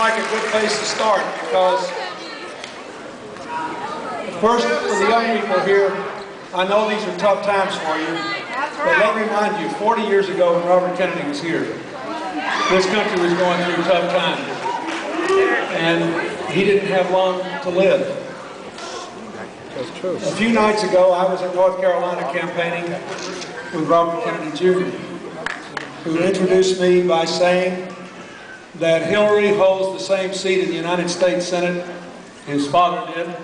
like a good place to start because first, for the young people here, I know these are tough times for you, but let me remind you, 40 years ago when Robert Kennedy was here, this country was going through tough times, and he didn't have long to live. That's true. A few nights ago, I was in North Carolina campaigning with Robert Kennedy Jr., who introduced me by saying that Hillary holds the same seat in the United States Senate his father did,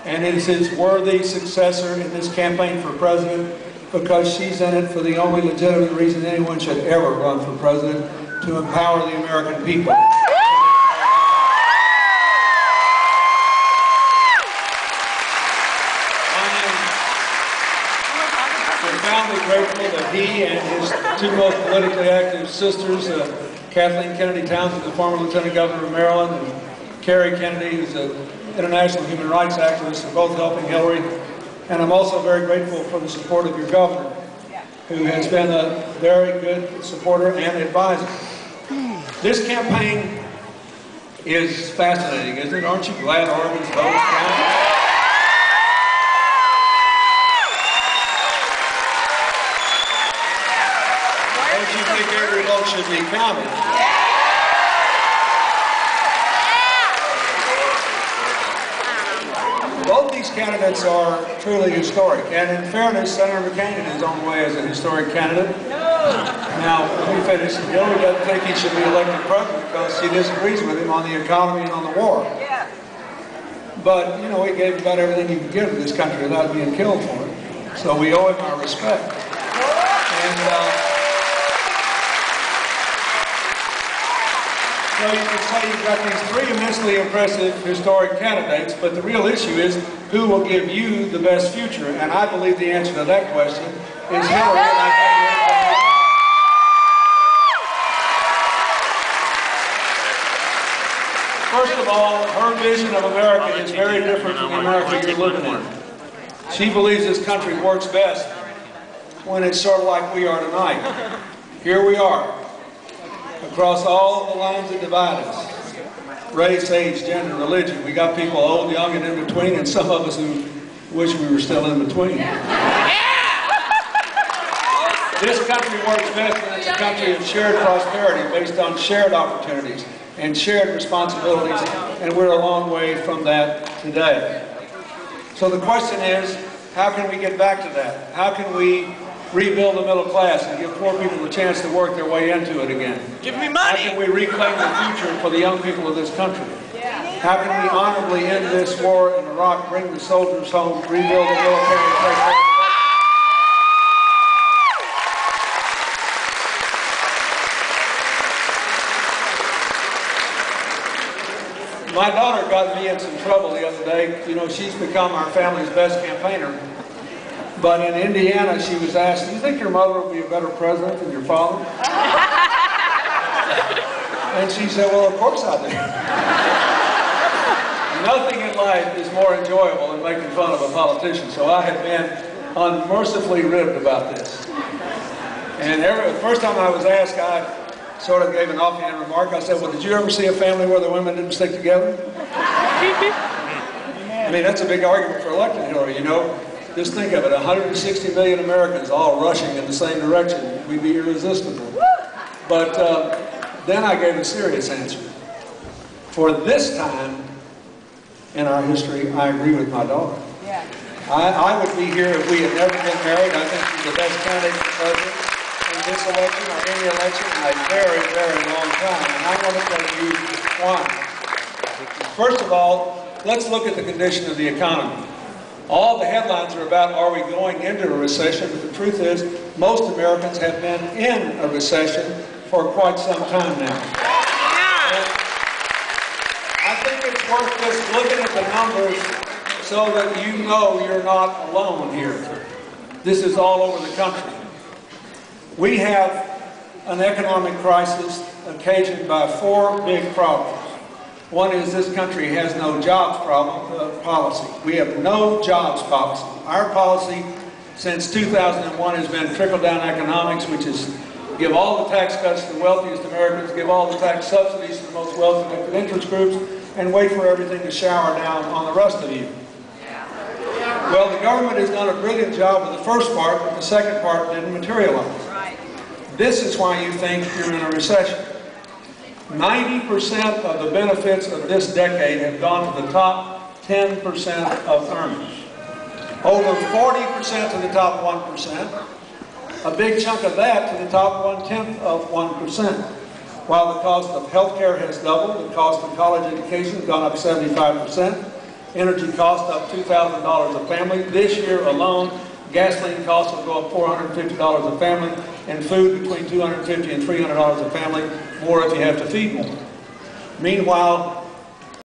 and is his worthy successor in this campaign for president because she's in it for the only legitimate reason anyone should ever run for president, to empower the American people. I'm profoundly grateful that he and his two most politically active sisters, Kathleen Kennedy Townsend, the former Lieutenant Governor of Maryland, and Carrie Kennedy, who's an international human rights activist, are both helping Hillary. And I'm also very grateful for the support of your governor, who has been a very good supporter and advisor. This campaign is fascinating, isn't it? Aren't you glad Oregon's vote counted? Don't you think every vote should be counted? Both these candidates are truly historic, and in fairness, Senator McCain in his own way is a historic candidate. Now, let me finish. Hillary doesn't think he should be elected president because she disagrees with him on the economy and on the war. But, you know, he gave about everything he could give to this country without being killed for it. So we owe him our respect. And so you can say you've got these three immensely impressive historic candidates, but the real issue is who will give you the best future? And I believe the answer to that question is Hillary. First of all, her vision of America is very different from the America you're living in. She believes this country works best when it's sort of like we are tonight. Here we are, across all the lines that divide us. Race, age, gender, religion. We got people old, young, and in between, and some of us who wish we were still in between. This country works best when it's a country of shared prosperity based on shared opportunities and shared responsibilities, and we're a long way from that today. So the question is, how can we get back to that? How can we rebuild the middle class and give poor people a chance to work their way into it again? Give me money! How can we reclaim the future for the young people of this country? How can we honorably end this war in Iraq, bring the soldiers home, rebuild the military? My daughter got me in some trouble the other day. You know, she's become our family's best campaigner. But in Indiana, she was asked, do you think your mother will be a better president than your father? And she said, well, of course I do. Nothing in life is more enjoyable than making fun of a politician. So I have been unmercifully ribbed about this. And the first time I was asked, I sort of gave an offhand remark. I said, well, did you ever see a family where the women didn't stick together? I mean, that's a big argument for electing Hillary, you know. Just think of it, 160 million Americans all rushing in the same direction. We'd be irresistible. But then I gave a serious answer. For this time in our history, I agree with my daughter. I would be here if we had never been married. I think she's the best candidate for president in this election or any election in a very, very long time. And I want to tell you why. First of all, let's look at the condition of the economy. All the headlines are about, are we going into a recession? But the truth is, most Americans have been in a recession for quite some time now. And I think it's worth just looking at the numbers so that you know you're not alone here. This is all over the country. We have an economic crisis occasioned by four big problems. One is this country has no jobs policy. We have no jobs policy. Our policy since 2001 has been trickle-down economics, which has give all the tax cuts to the wealthiest Americans, give all the tax subsidies to the most wealthy interest groups, and wait for everything to shower down on the rest of you. Well, the government has done a brilliant job with the first part, but the second part didn't materialize. This is why you think you're in a recession. 90% of the benefits of this decade have gone to the top 10% of earners. Over 40% to the top 1%. A big chunk of that to the top 1/10 of 1%. While the cost of health care has doubled, the cost of college education has gone up 75%. Energy costs up $2,000 a family. This year alone, gasoline costs will go up $450 a family, and food between $250 and $300 a family, more if you have to feed more. Meanwhile,